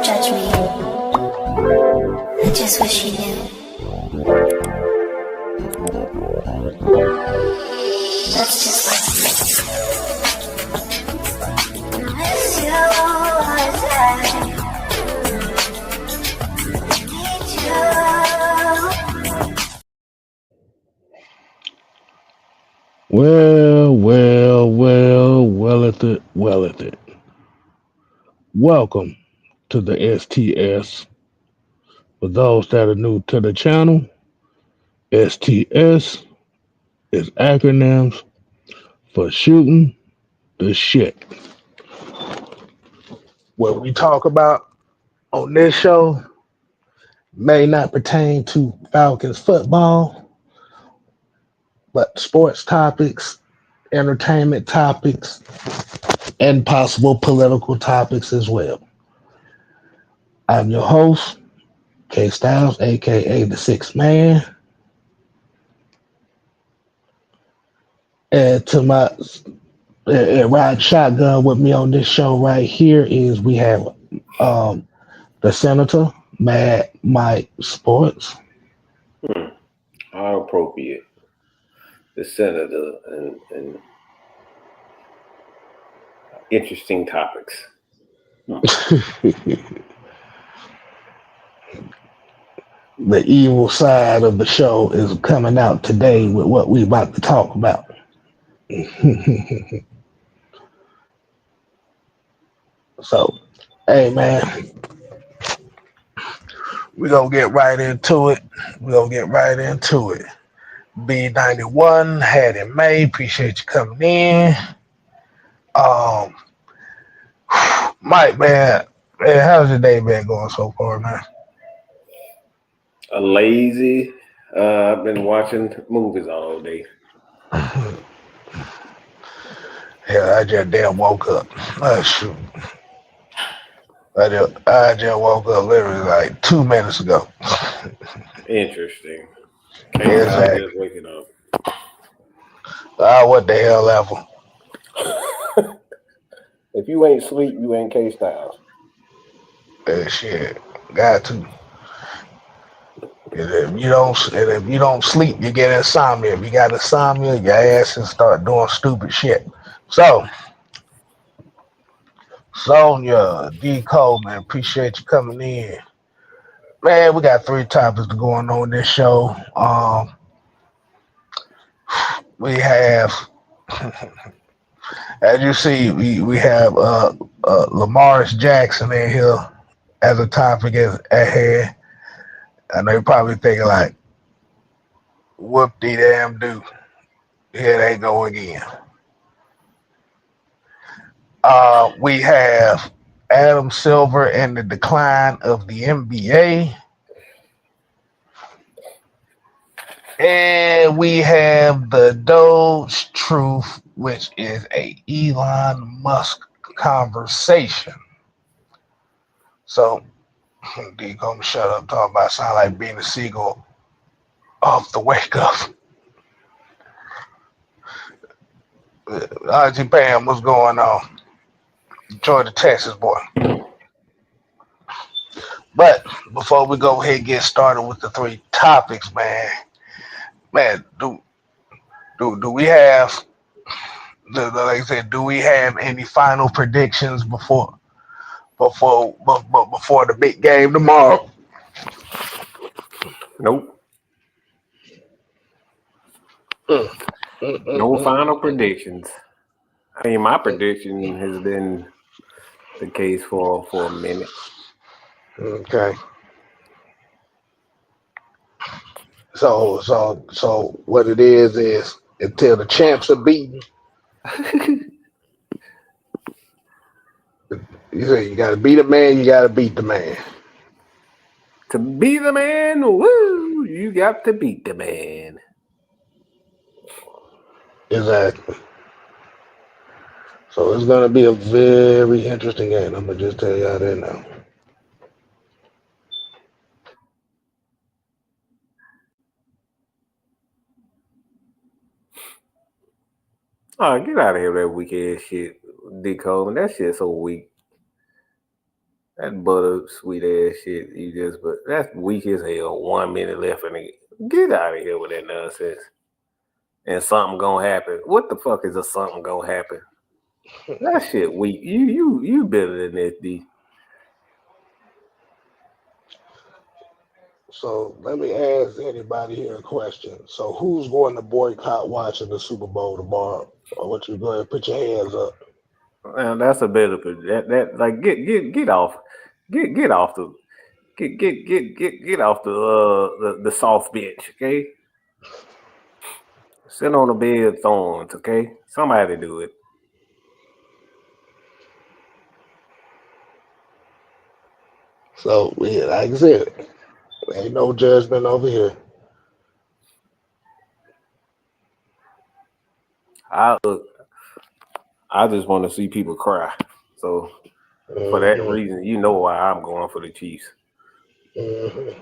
judge me. I just wish you knew. That's just like me. Miss you all the time. Need you. Well. Welcome to the STS. For those that are new to the channel, STS is acronyms for shooting the shit. What we talk about on this show may not pertain to Falcons football, but sports topics, entertainment topics, and possible political topics as well. I'm your host, K Styles, aka the Sixth Man. And to my ride shotgun with me on this show right here is we have the Senator, Mad Mike Sports. How appropriate. The Senator and interesting topics. The evil side of the show is coming out today with what we about to talk about. So, hey man, we're gonna get right into it. B91 had in May. Appreciate you coming in. Mike, man, how's your day been going so far, man? Lazy. I've been watching movies all day. Yeah, I just damn woke up. Oh, shoot. I just woke up literally like 2 minutes ago. Interesting. Exactly. Just waking up. What the hell ever. If you ain't sleep, you ain't K Styles. Shit, got to. And if you don't sleep, you get insomnia. If you got insomnia, your ass will start doing stupid shit. So, Sonia, D. Coleman, appreciate you coming in. Man, we got 3 topics going on this show. We have, as you see, we have Lamar Jackson in here as a topic at hand. I know you're probably thinking like, whoop-de-damn-do. Here they go again. We have Adam Silver and the decline of the NBA. And we have the DOGE truth, which is a Elon Musk conversation. So, D, come shut up, talk about sound like being a seagull off the wake up. Auntie Pam, what's going on? Enjoy the Texas boy. But before we go ahead and get started with the 3 topics, man, do we have, like I said, do we have any final predictions before the big game tomorrow? Nope. No final predictions. I mean, my prediction has been the case for a minute. Okay. So what it is until the champs are beaten. You say you gotta beat a man, you gotta beat the man. To be the man, woo! You got to beat the man. Exactly. So it's gonna be a very interesting game. I'm gonna just tell y'all that now. Oh, get out of here with that weak ass shit, D. Coleman. That shit's so weak. That butter sweet ass shit. You just, but that's weak as hell. 1 minute left in the get out of here with that nonsense. And something gonna happen. What the fuck is a something gonna happen? That shit weak. You better than this, D. So let me ask anybody here a question. So who's going to boycott watching the Super Bowl tomorrow? Or what you go ahead and put your hands up? Man, that's a better that like get off. Get off the get off the soft bench, okay? Sit on the bed of thorns, okay? Somebody do it. So yeah, like I said, ain't no judgment over here. I just want to see people cry. So for that reason, you know why I'm going for the Chiefs. Mm-hmm.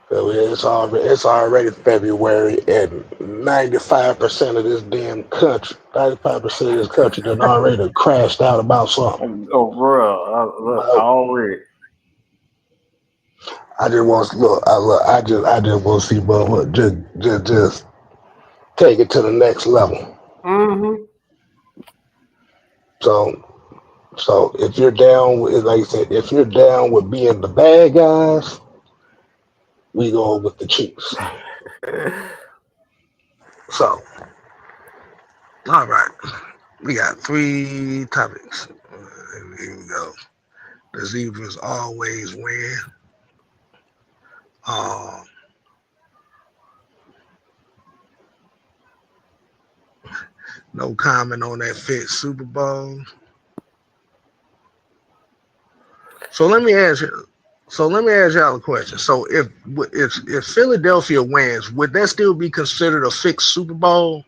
So it's already February, and 95% of this damn country, 95% of this country done already crashed out about something. Oh, bro, look, already. I just want to look. I just want to see motherfuckers just take it to the next level. Mm-hmm. So if you're down with, like I said, if you're down with being the bad guys, we go with the Chiefs. So, all right, we got 3 topics. Here we go. The Zebras always win. No comment on that fit Super Bowl. So let me ask y'all a question. So if Philadelphia wins, would that still be considered a fixed Super Bowl,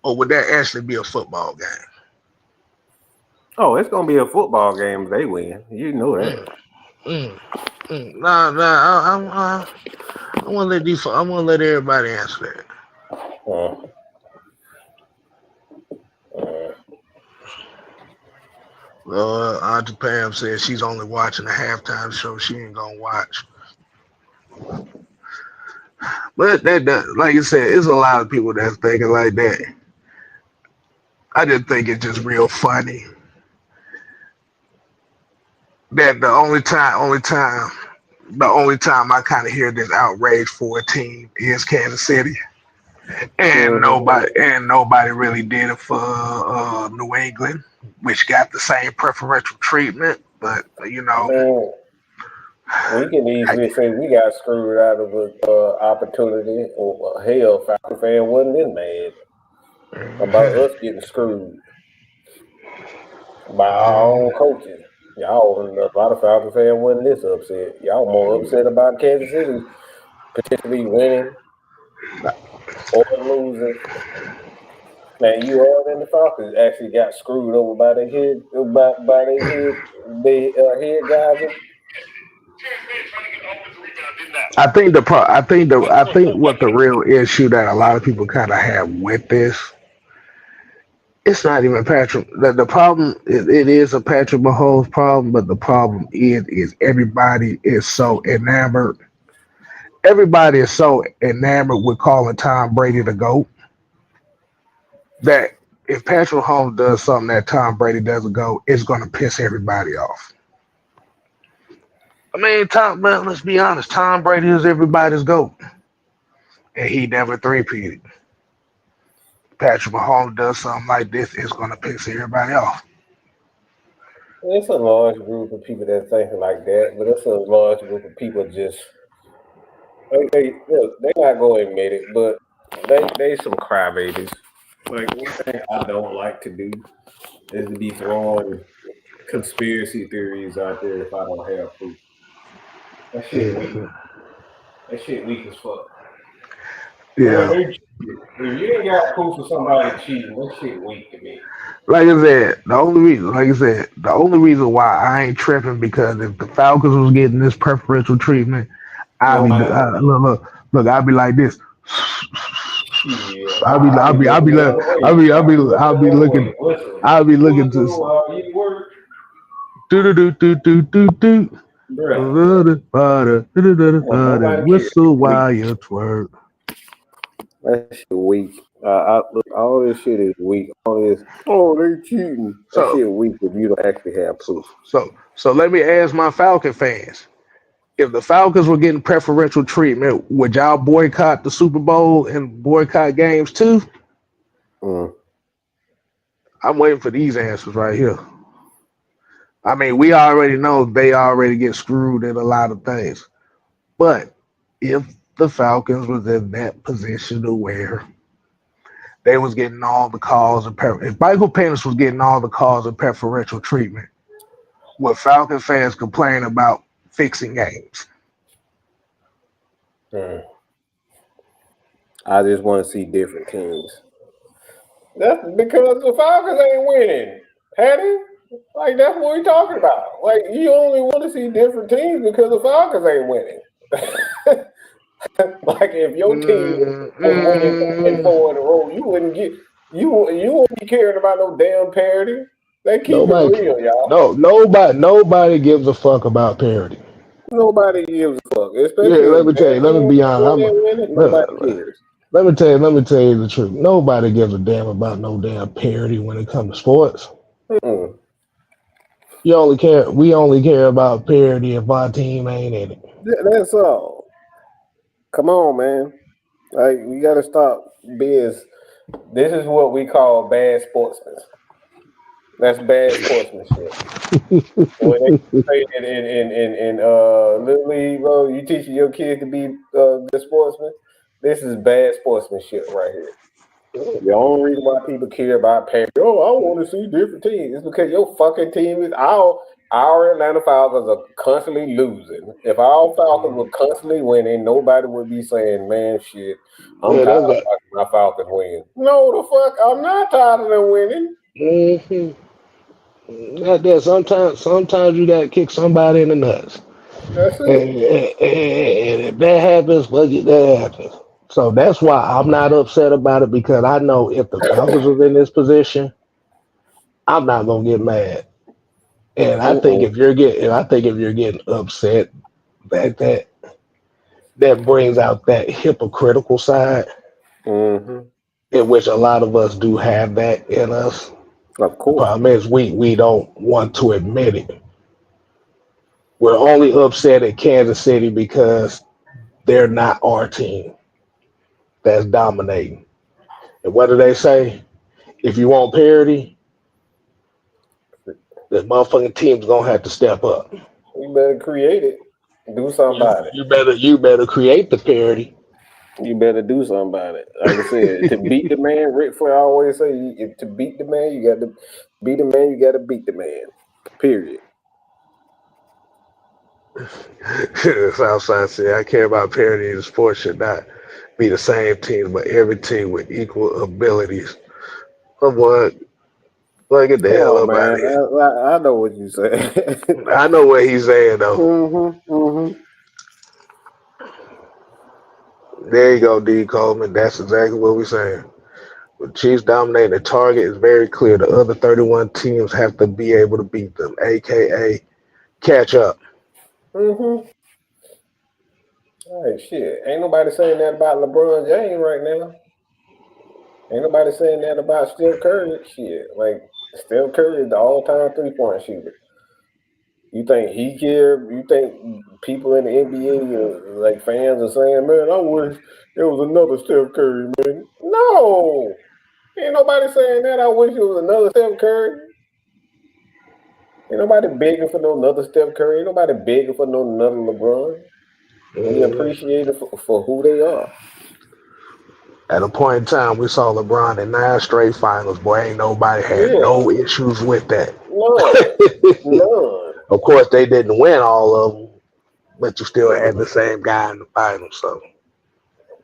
or would that actually be a football game? Oh, it's gonna be a football game if they win. You know that. Nah. I want to let everybody answer that. Auntie Pam says she's only watching the halftime show. She ain't gonna watch. But that, like you said, it's a lot of people that's thinking like that. I just think it's just real funny that the only time I kind of hear this outrage for a team is Kansas City, and nobody really did it for New England, which got the same preferential treatment. But you know, we can easily say we got screwed out of an opportunity. Or hell, Falcon fan wasn't this mad about us getting screwed by our own coaches. Y'all, a lot of Falcon fans wasn't this upset. Y'all more upset about Kansas City potentially winning or losing. Now you all in the Falcons actually got screwed over by their head head guys. I think what the real issue that a lot of people kind of have with this, it's not even Patrick. The problem it is a Patrick Mahomes problem, but the problem is everybody is so enamored. Everybody is so enamored with calling Tom Brady the GOAT that if Patrick Mahomes does something that Tom Brady doesn't go, it's going to piss everybody off. I mean, well, let's be honest. Tom Brady is everybody's GOAT, and he never three-peated. Patrick Mahomes does something like this, it's going to piss everybody off. It's a large group of people that think like that, but it's a large group of people just they're not going to admit it, but they some crybabies. Like one thing I don't like to do is to be throwing conspiracy theories out there if I don't have proof. That shit weak. That shit weak as fuck. Yeah. If you ain't got proof of somebody cheating, that shit weak to me. Like I said, the only reason why I ain't tripping because if the Falcons was getting this preferential treatment, I'd be like this. I'll be looking to Do do do do do do. Bruh. Nobody cares. Whistle while you twerk. That shit weak. Look, all this shit is weak. All this, oh, they cheating. That So shit weak if you don't actually have proof. so let me ask my Falcon fans. If the Falcons were getting preferential treatment, would y'all boycott the Super Bowl and boycott games too? Mm. I'm waiting for these answers right here. I mean, we already know they already get screwed in a lot of things. But if the Falcons was in that position to where they was getting all the calls of if Michael Penix was getting all the calls of preferential treatment, would Falcon fans complain about fixing games? Mm. I just want to see different teams. That's because the Falcons ain't winning, Patty. Like, that's what we're talking about. Like, you only want to see different teams because the Falcons ain't winning. Like, if your team was winning 4 in a row, you wouldn't be caring about no damn parity. They keep it Nobody, real, y'all. nobody gives a fuck about parity. Nobody gives a fuck, Yeah, especially let if me tell you. their Let me team be honest. winning. Nobody Let, cares. let me tell you the truth. Nobody gives a damn about no damn parity when it comes to sports. Mm-mm. We only care about parity if our team ain't in it. That's all. Come on, man. Like, we got to stop being. This is what we call bad sportsmen. That's bad sportsmanship. When they say it in Little League, bro, you teaching your kids to be good sportsmen. This is bad sportsmanship right here. The only reason why people care about parity, I want to see different teams. It's because your fucking team is our Atlanta Falcons are constantly losing. If our Falcons were constantly winning, nobody would be saying, "Man, shit, I'm Yeah, tired of watching my Falcons win." No, the fuck, I'm not tired of them winning. Sometimes you gotta kick somebody in the nuts, That's it. and if that happens, that happens. So that's why I'm not upset about it because I know if the Falcons was in this position, I'm not gonna get mad. And I think if you're getting upset, that that brings out that hypocritical side, Mm-hmm. in which a lot of us do have that in us. Of The course. problem is we don't want to admit it. We're only upset at Kansas City because they're not our team that's dominating. And what do they say? If you want parity, the motherfucking team's gonna have to step up. You better create it. Do something about it. You better create the parity. You better do something about it. Like I said, to beat the man, Rick Flair always say, to beat the man, you got to beat the man. You got to beat the man. Period. Southside said, I care about parity in the sport should not be the same team, but every team with equal abilities. But what? Well, get the Come hell on, up out of man. here. I know what you said. I know what he's saying though. Mm-hmm. There you go, D Coleman. That's exactly what we're saying. With Chiefs dominating the target is very clear. The other 31 teams have to be able to beat them, aka catch up. Mm-hmm. All right, shit. Ain't nobody saying that about LeBron James right now. Ain't nobody saying that about Steph Curry. Shit. Like, Steph Curry is the all-time three-point shooter. You think he cared? You think people in the NBA, like fans, are saying, "Man, I wish there was another Steph Curry, man"? No, ain't nobody saying that. I wish it was another Steph Curry. Ain't nobody begging for no another Steph Curry. Ain't nobody begging for no another LeBron. We appreciate it for who they are. At a point in time, we saw LeBron in 9 straight finals. Boy, ain't nobody had Yeah, no issues with that. none. Of course, they didn't win all of them, but you still had the same guy in the finals. So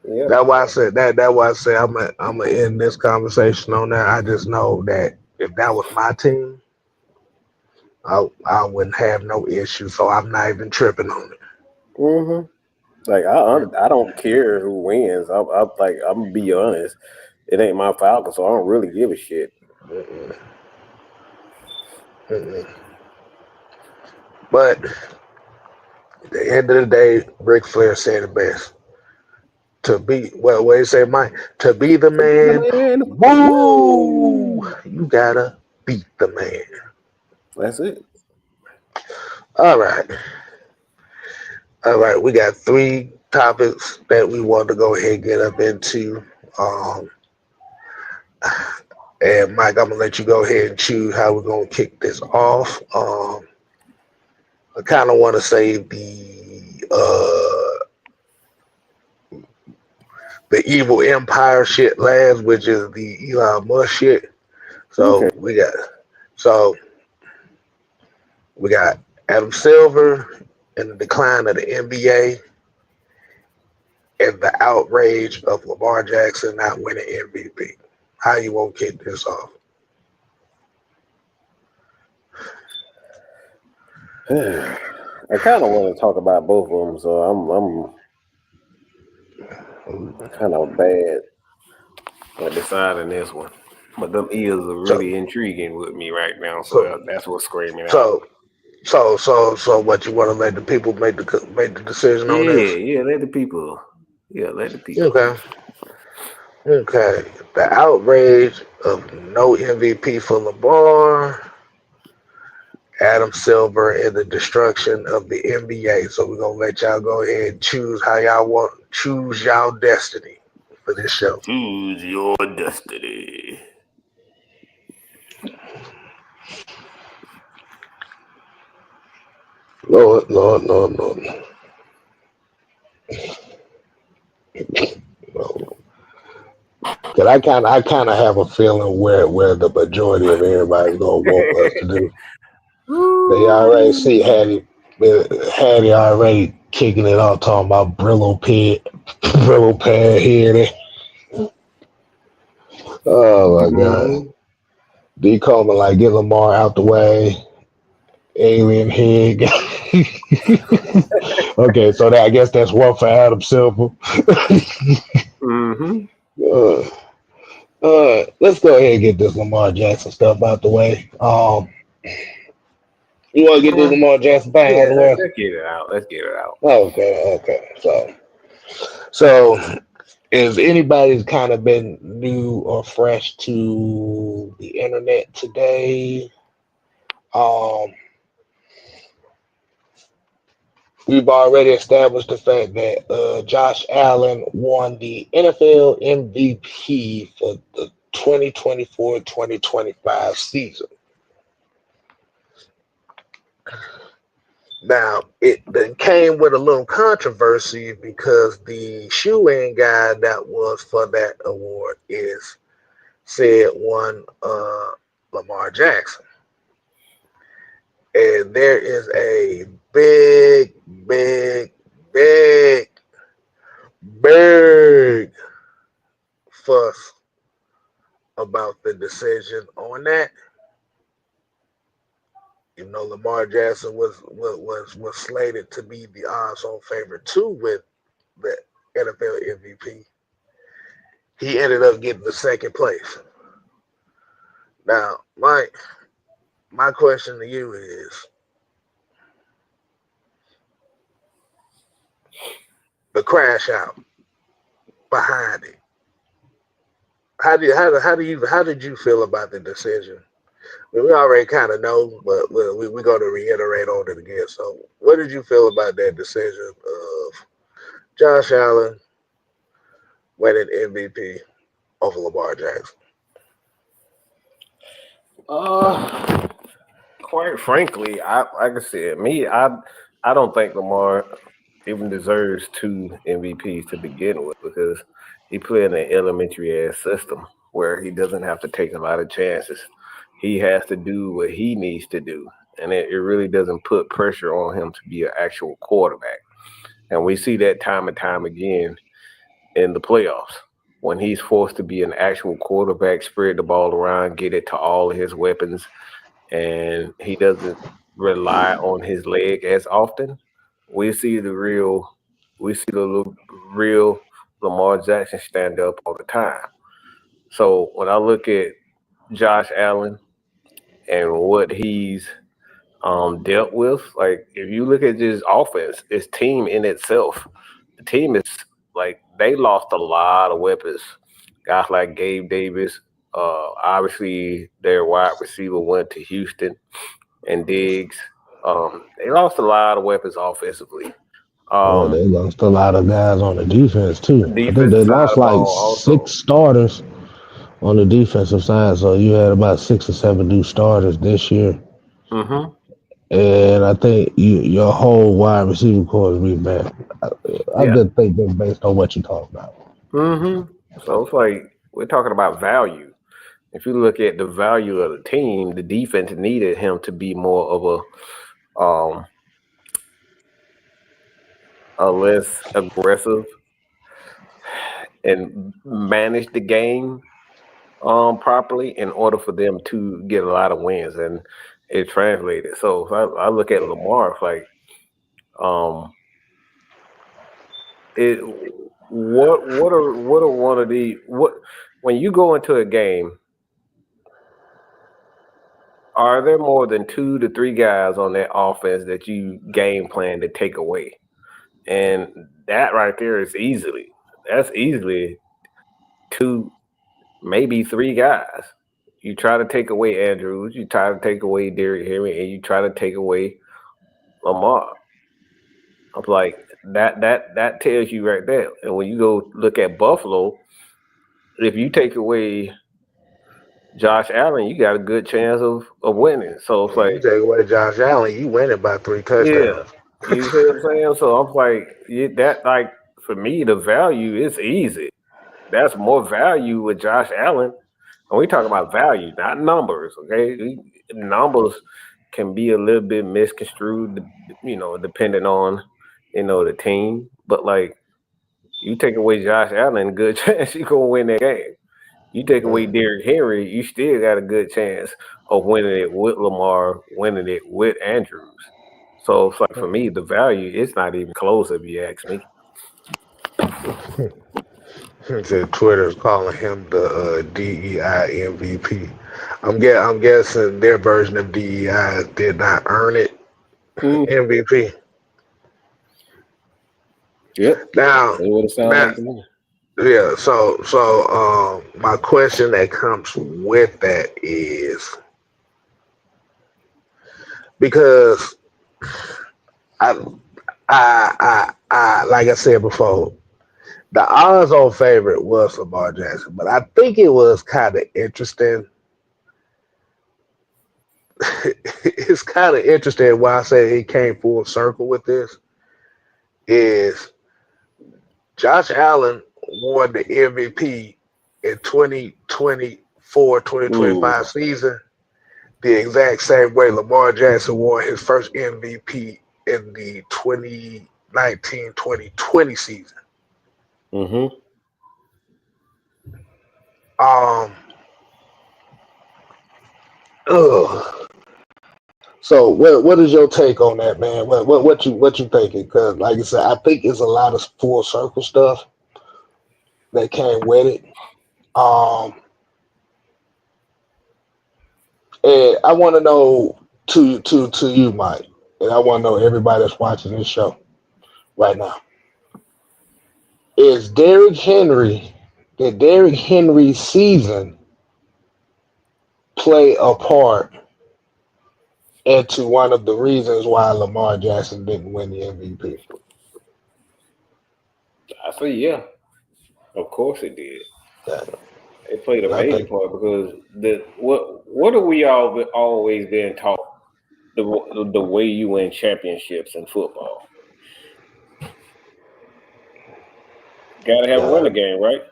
Yeah. that's why I said that. That's why I said I'm gonna end this conversation on that. I just know that if that was my team, I wouldn't have no issue. So I'm not even tripping on it. Mm-hmm. Like I don't care who wins. I'm gonna be honest. It ain't my Falcons, so I don't really give a shit. Mm-mm. Mm-mm. But at the end of the day, Ric Flair said it best. To be well, what you say, Mike? To be the man, woo! You gotta beat the man. That's it. All right. We got 3 topics that we want to go ahead and get up into. And Mike, I'm gonna let you go ahead and choose how we're gonna kick this off. I kind of want to save the evil empire shit last, which is the Elon Musk shit. So Okay. we got Adam Silver and the decline of the NBA and the outrage of Lamar Jackson not winning MVP. How you won't kick this off? I kind of want to talk about both of them, so I'm kind of bad at deciding this one. But them ears are really intriguing with me right now, so that's what's screaming out. So what, you want to let the people make the decision on this? Yeah, let the people. Okay. The outrage of no MVP for Lamar, Adam Silver, and the destruction of the NBA. So we're gonna let y'all go ahead and choose how y'all choose y'all destiny for this show. Choose your destiny. Lord. Cause I kind of have a feeling where the majority of everybody's gonna want us to do. They already see Hattie already kicking it off, talking about Brillo pad here. Oh my God. D Coleman like, get Lamar out the way. Alien head. Okay, so I guess that's one for Adam Silver. Let's go ahead and get this Lamar Jackson stuff out the way. You want to get this Lamar Jackson back out the way? Let's get it out. Okay. So is anybody's kind of been new or fresh to the internet today? We've already established the fact that Josh Allen won the NFL MVP for the 2024-2025 season. Now, it came with a little controversy because the shoe-in guy that was for that award said won Lamar Jackson. And there is a big fuss about the decision on that. You know, Lamar Jackson was slated to be the odds-on favorite to win the NFL MVP. He ended up getting the second place. Now, my question to you is, the crash out behind it. How did you feel about the decision? We already kind of know, but we're going to reiterate on it again. So, what did you feel about that decision of Josh Allen winning MVP over Lamar Jackson? Quite frankly, like I said, I don't think Lamar even deserves 2 MVPs to begin with, because he played in an elementary ass system where he doesn't have to take a lot of chances. He has to do what he needs to do, and it really doesn't put pressure on him to be an actual quarterback. And we see that time and time again in the playoffs when he's forced to be an actual quarterback, spread the ball around, get it to all of his weapons, and he doesn't rely on his leg as often. We see the real Lamar Jackson stand up all the time. So when I look at Josh Allen and what he's dealt with. Like if you look at this offense, its team in itself, the team is like they lost a lot of weapons. Guys like Gabe Davis, obviously their wide receiver went to Houston and Diggs. They lost a lot of weapons offensively. Well, Um, they lost a lot of guys on the defense too. I think they defensive side lost of the like ball six also. starters on the defensive side. So you had about 6 or 7 new starters this year. Mm-hmm. And I think your whole wide receiver core is revamped. I Yeah. just think that's based on what you talk about. Mm-hmm. So it's like we're talking about value. If you look at the value of the team, the defense needed him to be more of a less aggressive and manage the game properly in order for them to get a lot of wins, and it translated. So if I look at Lamar, it's like um, it. What are one of the what when you go into a game? Are there more than 2 to 3 guys on that offense that you game plan to take away? And that right there is that's easily 2, maybe 3 guys. You try to take away Andrews, you try to take away Derrick Henry, and you try to take away Lamar. I'm like that tells you right there. And when you go look at Buffalo, if you take away Josh Allen, you got a good chance of winning. So it's And you like, take away Josh Allen, you win it by 3 yeah, touchdowns. you see what I'm saying? So I'm like, that like for me, the value is easy. That's more value with Josh Allen. And we talking about value, not numbers. Okay, numbers can be a little bit misconstrued, depending on the team. But like, you take away Josh Allen, good chance you gonna win that game. You take away Mm. Derrick Henry, you still got a good chance of winning it with Lamar, winning it with Andrews. So it's like for me, the value it's not even close if you ask me. Said Twitter's calling him the DEI MVP. I'm guessing their version of DEI did not earn it Mm, MVP. yep, Now, that's what it sounds now, like to me. yeah. So, my question that comes with that is because I, like I said before, the odds-on favorite was Lamar Jackson, but I think it was kind of interesting. It's kind of interesting why I say he came full circle with this is Josh Allen won the MVP in 2024-2025 Ooh, season the exact same way Lamar Jackson won his first MVP in the 2019-2020 season. mm-hmm. Um, ugh. So what is your take on that, man? What you thinking? Because like I said, I think it's a lot of full circle stuff that came with it. Um, and I want to know to you, Mike, and I want to know everybody that's watching this show right now. Is Derrick Henry season play a part into one of the reasons why Lamar Jackson didn't win the MVP? I say yeah, of course it did. Yeah, It played a I major think part because what are we all always been taught the way you win championships in football? Got to have a running gotta game, right?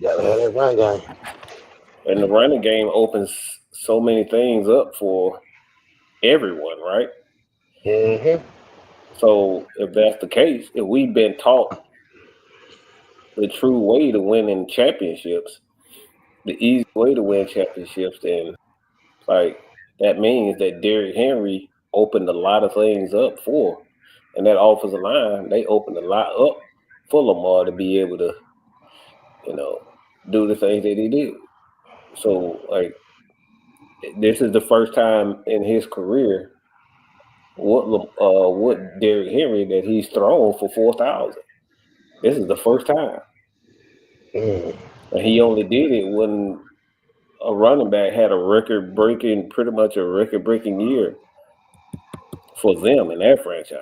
gotta have that run game. And the running game opens so many things up for everyone, right? Hmm. So if that's the case, if we've been taught the true way to win in championships, the easy way to win championships, then like that means that Derrick Henry opened a lot of things up for, and that offensive line they opened a lot up for Lamar to be able to, you know, do the things that he did. So like this is the first time in his career what Derrick Henry that he's thrown for 4,000. This is the first time, Mm. and he only did it when a running back had pretty much a record breaking year for them in their franchise.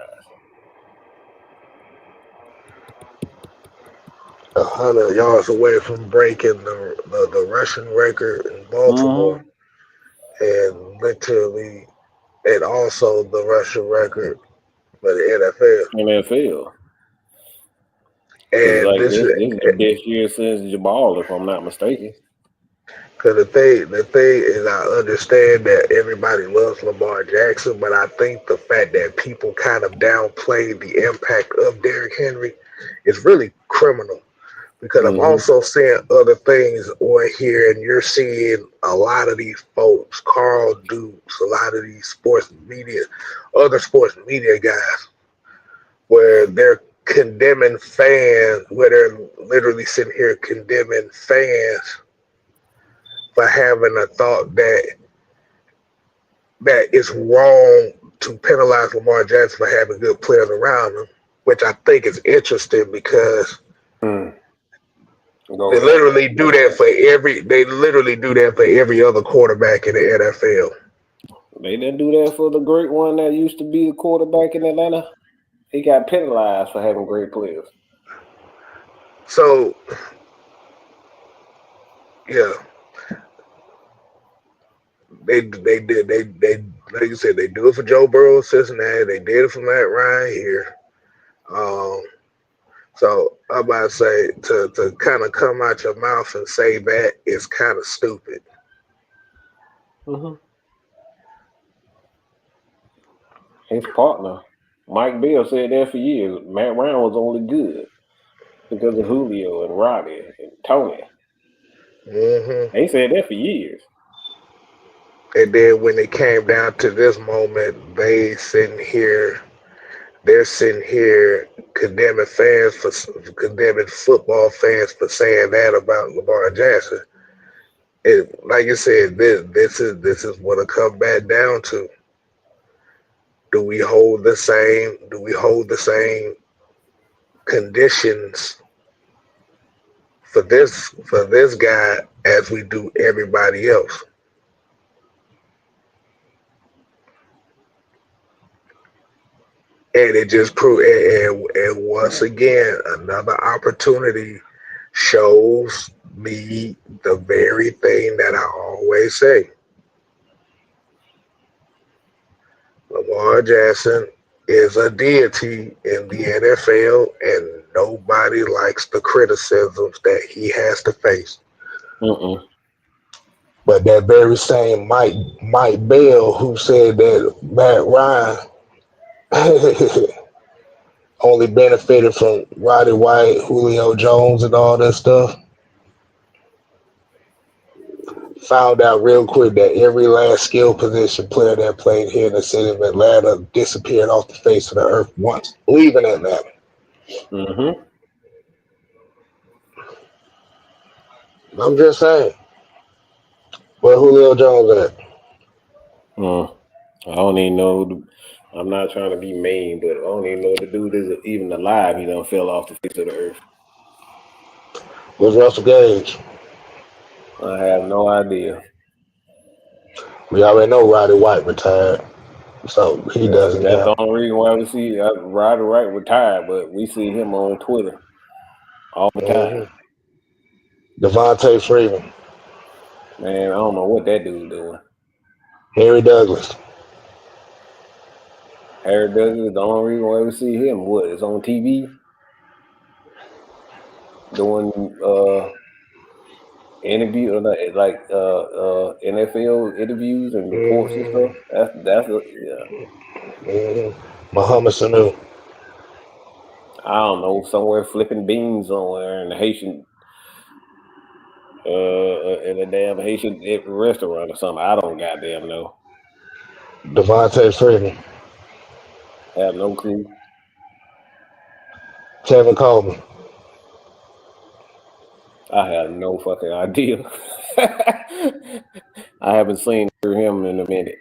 100 yards away from breaking the rushing record in Baltimore, and literally, and also the rushing record for the NFL. NFL. Because And like this this is is the best year since Jamal, if I'm not mistaken. because the thing is, I understand that everybody loves Lamar Jackson, but I think the fact that people kind of downplay the impact of Derrick Henry is really criminal. Because I'm Mm-hmm. also seeing other things on here, and you're seeing a lot of these folks, Carl Dukes, a lot of these other sports media guys, where they're condemning fans, where they're literally sitting here condemning fans for having a thought that it's wrong to penalize Lamar Jackson for having good players around him, which I think is interesting because Go they ahead. literally do that for every other quarterback in the NFL. They didn't do that for the great one that used to be the quarterback in Atlanta. He got penalized for having great players. So yeah, they like you said, they do it for Joe Burrow in Cincinnati. They did it for Matt Ryan here. Um, so I'm about to say to kind of come out your mouth and say that is kind of stupid. Mm-hmm. His partner, Mike Bill, said that for years. Matt Ryan was only good because of Julio and Robbie and Tony. Hmm. They said that for years. And then when it came down to this moment, they're sitting here condemning football fans for saying that about Lamar Jackson. And like you said, this is what it come back down to. Do we hold the same conditions for this guy as we do everybody else? And it just proved, and once again, another opportunity shows me the very thing that I always say. Lamar Jackson is a deity in the NFL, and nobody likes the criticisms that he has to face. Mm-mm. But that very same Mike Bell, who said that Matt Ryan only benefited from Roddy White, Julio Jones, and all that stuff, found out real quick that every last skill position player that played here in the city of Atlanta disappeared off the face of the earth once leaving Atlanta. Mm-hmm. I'm just saying. Where Julio Jones at? Mm. I don't even know. I'm not trying to be mean, but I don't even know if the dude is even alive. He done fell off the face of the earth. Where's Russell Gage? I have no idea. We already know Roddy White retired, so he doesn't That's the count. only reason why we see Ryder Wright retired, but we see him on Twitter all the time. Mm-hmm. Devontae Freeman, Man, I don't know what that dude doing. Harry Douglas. Harry Douglas, the only reason why we see him, what, is on TV doing interview like NFL interviews and reports and Mm-hmm. stuff. Yeah. Mm-hmm. Muhammad Sanu. I don't know, somewhere flipping beans somewhere in the Haitian in a damn Haitian restaurant or something. I don't goddamn know. Devontae Freeman. Have no clue. Kevin Coleman. I have no fucking idea. I haven't seen him in a minute.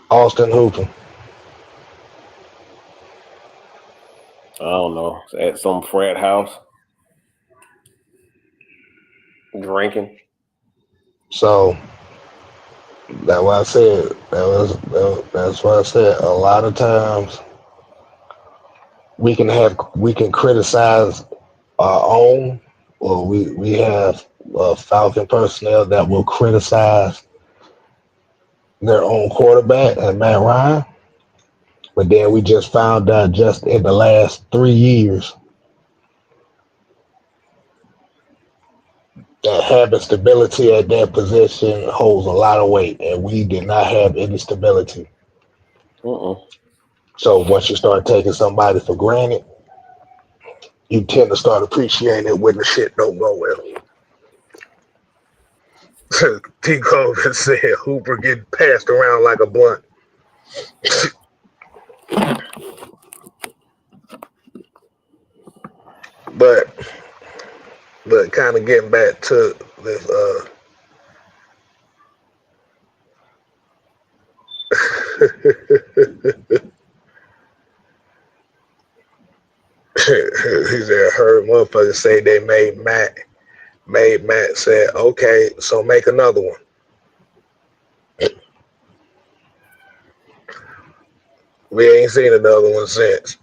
Austin hooping. I don't know. At some frat house, drinking. So that's why I said that's why I said a lot of times we can criticize our own, or we have Falcon personnel that will criticize their own quarterback and Matt Ryan, but then we just found out just in the last 3 years that having stability at that position holds a lot of weight, and we did not have any stability. So once you start taking somebody for granted, you tend to start appreciating it when the shit don't go well. T. Colvin said Hooper getting passed around like a blunt. but kind of getting back to this he said heard motherfuckers say they made Matt said, okay, so make another one. We ain't seen another one since.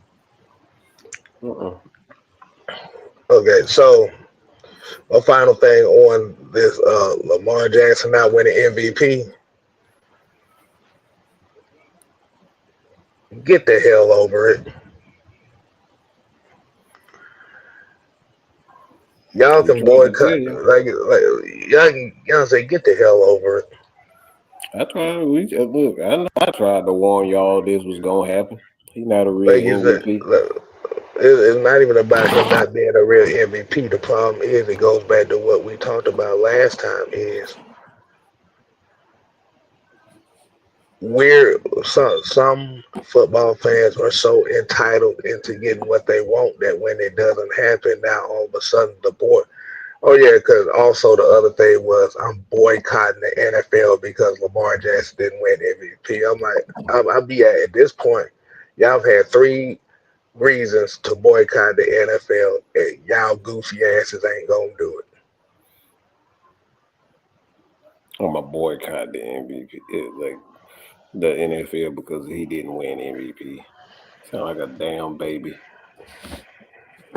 Okay, so a final thing on this Lamar Jackson not winning MVP. Get the hell over it. Y'all can boycott, like y'all say, get the hell over it. I tried to warn y'all this was gonna happen. He's not a real MVP. It's not even about him not being a real MVP. The problem is it goes back to what we talked about last time. Is some football fans are so entitled into getting what they want that when it doesn't happen, now all of a sudden the board. Oh yeah, because also the other thing was I'm boycotting the NFL because Lamar Jackson didn't win MVP. I'm like, I'll be at this point. Y'all have had 3 reasons to boycott the NFL, and y'all goofy asses ain't gonna do it. I'm gonna boycott the MVP, like the NFL, because he didn't win MVP. Sound like a damn baby.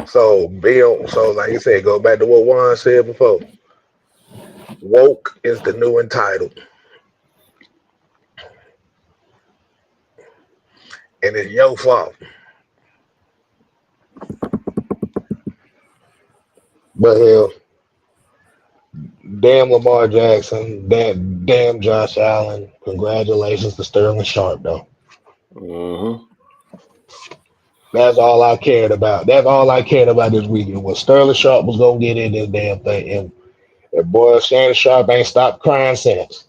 So Bill, so like you said, go back to what Juan said before. Woke is the new entitled. And it's your fault. But hell, damn Lamar Jackson, damn Josh Allen. Congratulations to Sterling Sharp, though. That's all I cared about. That's all I cared about this weekend was Sterling Sharp was gonna get in this damn thing, and boy, Shannon Sharp ain't stopped crying since.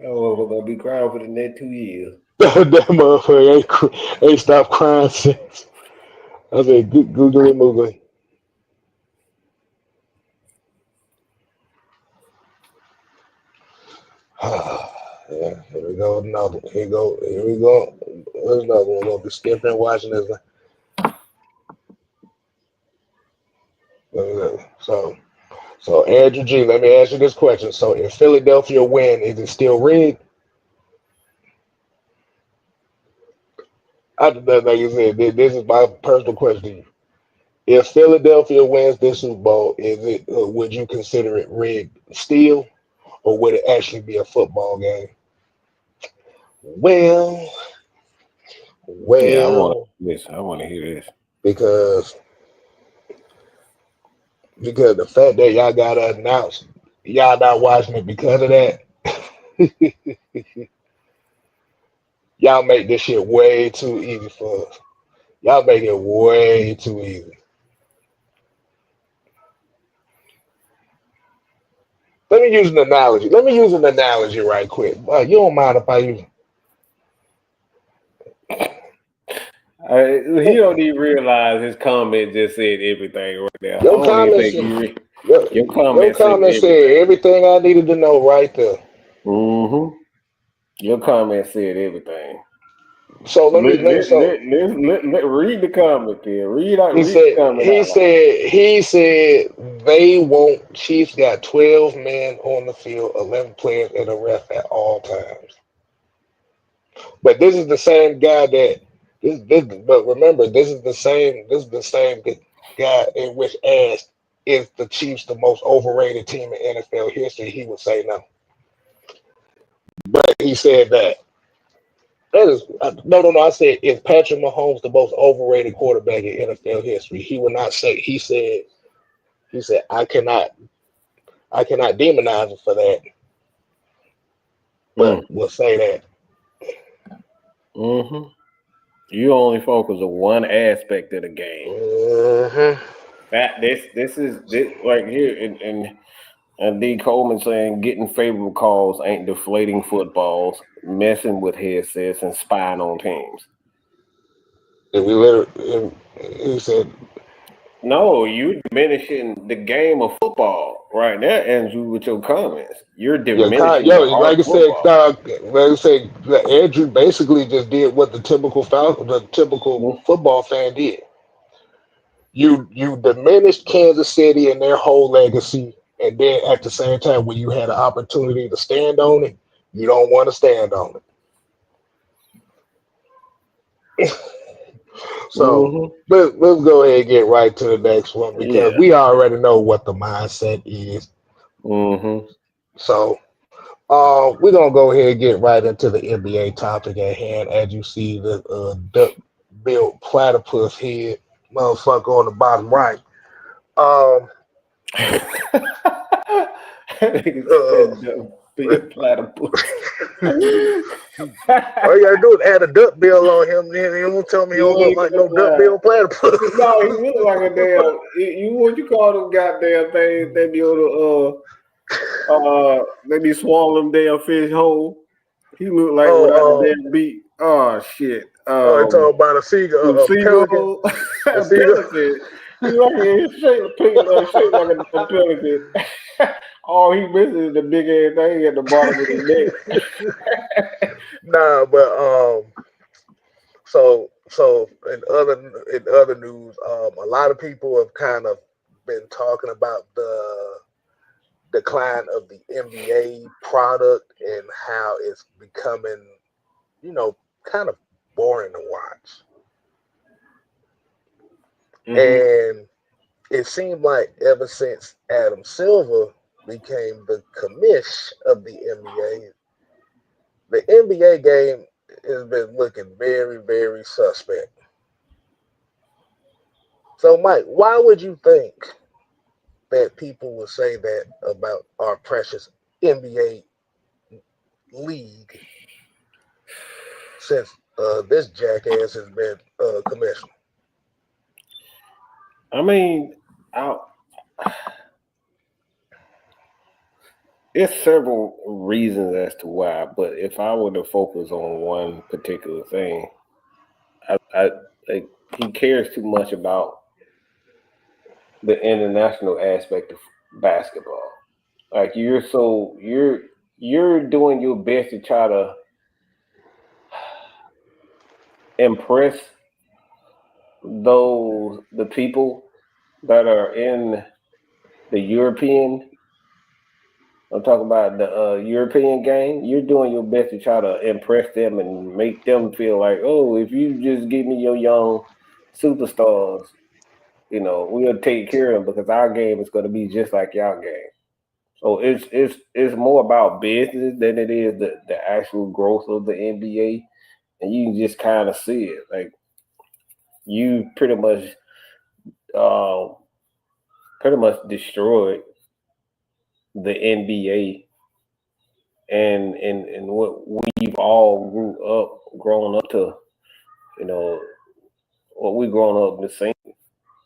Oh, we're gonna be crying for the next 2 years. That motherfucker ain't stopped crying since. I said, googly moogly. Yeah, here we go. Another. Here we go. There's another one. We'll be skipping and watching this. So Andrew G, let me ask you this question. So if Philadelphia win, is it still rigged? Like you said, this is my personal question to you. If Philadelphia wins this Super Bowl, would you consider it rigged still, or would it actually be a football game? Well, yeah, I want to hear this because the fact that y'all gotta announce y'all not watching it because of that, y'all make this shit way too easy for us. Y'all make it way too easy. Let me use an analogy right quick. You don't mind if I use it? He don't even realize his comment just said everything right there. Your comment said everything I needed to know right there. Mm-hmm. Your comment said everything. So let me Read the comment there. Read he the said comment he out loud. said he said they won't. Chiefs got 12 men on the field, 11 players, and a ref at all times. But this is the same guy that but remember, this is the same guy in which asked, is the Chiefs the most overrated team in NFL history? He would say no. But he said that. That is no. I said, is Patrick Mahomes the most overrated quarterback in NFL history? He would not say. He said I cannot demonize him for that, but we'll say that. Mm-hmm. You only focus on one aspect of the game. Mm-hmm. That this is right here, and D. Coleman saying getting favorable calls ain't deflating footballs, messing with headsets, and spying on teams. He said, No, you diminishing the game of football right there, Andrew, with your comments. You're diminishing the art like I of said, football. Andrew basically just did what the typical football fan did. You diminished Kansas City and their whole legacy, and then at the same time, when you had an opportunity to stand on it, you don't want to stand on it. So let's go ahead and get right to the next one because we already know what the mindset is. So we're gonna go ahead and get right into the NBA topic at hand. As you see, the duck-billed platypus head motherfucker on the bottom right. Be a platypus. All you gotta do is add a duck bill on him, then he won't tell me he don't look like no duck bill platypus. No, he look like a damn. You what you call them goddamn things? They be on the they be swallowing damn fish whole. He look like without the damn beak. Oh shit. You talking about a pelican? Seagull, a pelican. He like shaped like a damn pelican. All he misses is the big ass thing at the bottom of his neck. Nah, but so in other news, a lot of people have kind of been talking about the decline of the NBA product and how it's becoming, kind of boring to watch. And it seemed like ever since Adam Silver became the commish of the NBA, the NBA game has been looking very, very suspect. So, Mike, why would you think that people would say that about our precious NBA league since this jackass has been commissioner? I mean, there's several reasons as to why, but if I were to focus on one particular thing, I like he cares too much about the international aspect of basketball. Like you're doing your best to try to impress the people that are in the European. I'm talking about the European game. You're doing your best to try to impress them and make them feel like, oh, if you just give me your young superstars, we'll take care of them because our game is going to be just like y'all game. So it's more about business than it is the actual growth of the NBA, and you can just kind of see it. Like you uh, pretty much destroyed the NBA and what we've all grown up to, what we grown up to see.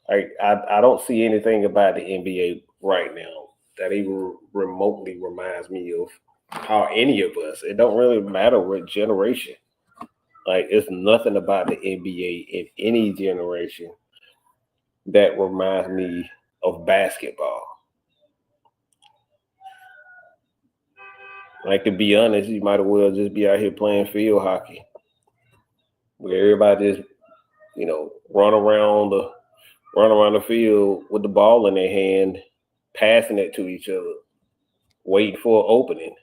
Like I don't see anything about the NBA right now that even remotely reminds me of how any of us. It don't really matter what generation. Like it's nothing about the NBA in any generation that reminds me of basketball. Like, to be honest, you might as well just be out here playing field hockey, where everybody just, run around the field with the ball in their hand, passing it to each other, waiting for an opening.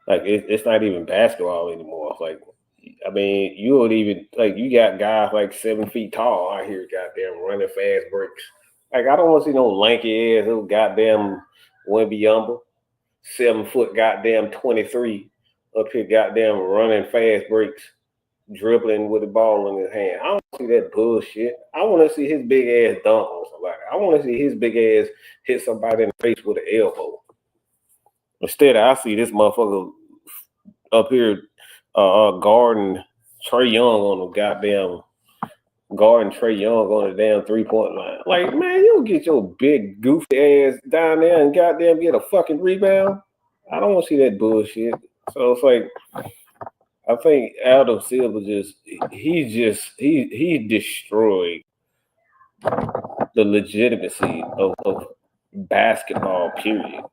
Like, it's not even basketball anymore. It's like, I mean, you would even, like, you got guys like 7 feet tall out here, goddamn, running fast breaks. Like, I don't want to see no lanky ass little goddamn Wembyamba, 7 foot goddamn 23 up here, goddamn, running fast breaks, dribbling with the ball in his hand. I don't see that bullshit. I want to see his big ass dunk on somebody. I want to see his big ass hit somebody in the face with an elbow. Instead, I see this motherfucker up here guarding Trae Young on the goddamn on the damn 3-point line. Like, man, you don't get your big goofy ass down there and goddamn get a fucking rebound. I don't want to see that bullshit. So it's like, I think Adam Silver he destroyed the legitimacy of basketball, period.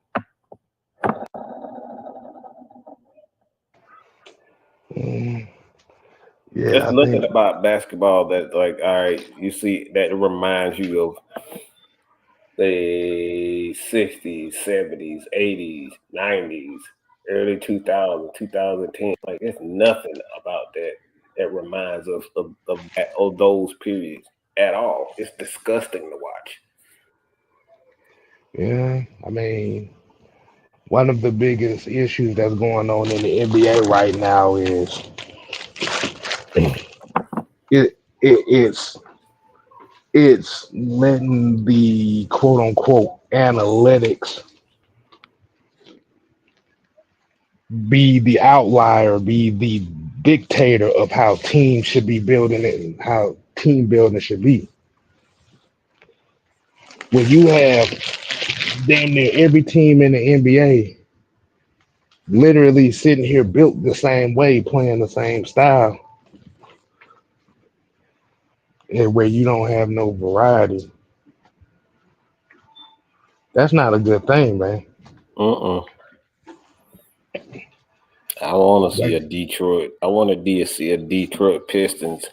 Yeah, There's I nothing think about basketball that, like, all right, you see, that reminds you of the 60s, 70s, 80s, 90s, early 2000s, 2010. Like, there's nothing about that reminds us of those periods at all. It's disgusting to watch. yeah, I mean, one of the biggest issues that's going on in the NBA right now is it's letting the quote unquote analytics be the outlier, be the dictator of how teams should be building it and how team building should be. When you have damn near every team in the NBA literally sitting here built the same way, playing the same style, and where you don't have no variety, that's not a good thing, man. I want to see Like, a Detroit. I want to see a Detroit Pistons,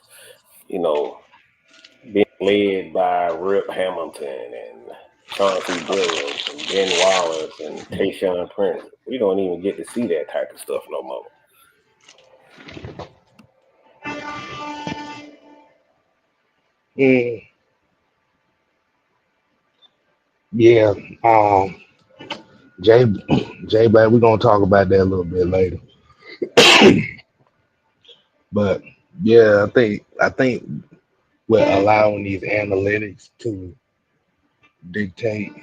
being led by Rip Hamilton and Chauncey Billups and Ben Wallace and Tayshaun Prince. We don't even get to see that type of stuff no more. mm, yeah, Jay, Jay, Black, we're gonna talk about that a little bit later. But yeah, I think we're allowing these analytics to dictate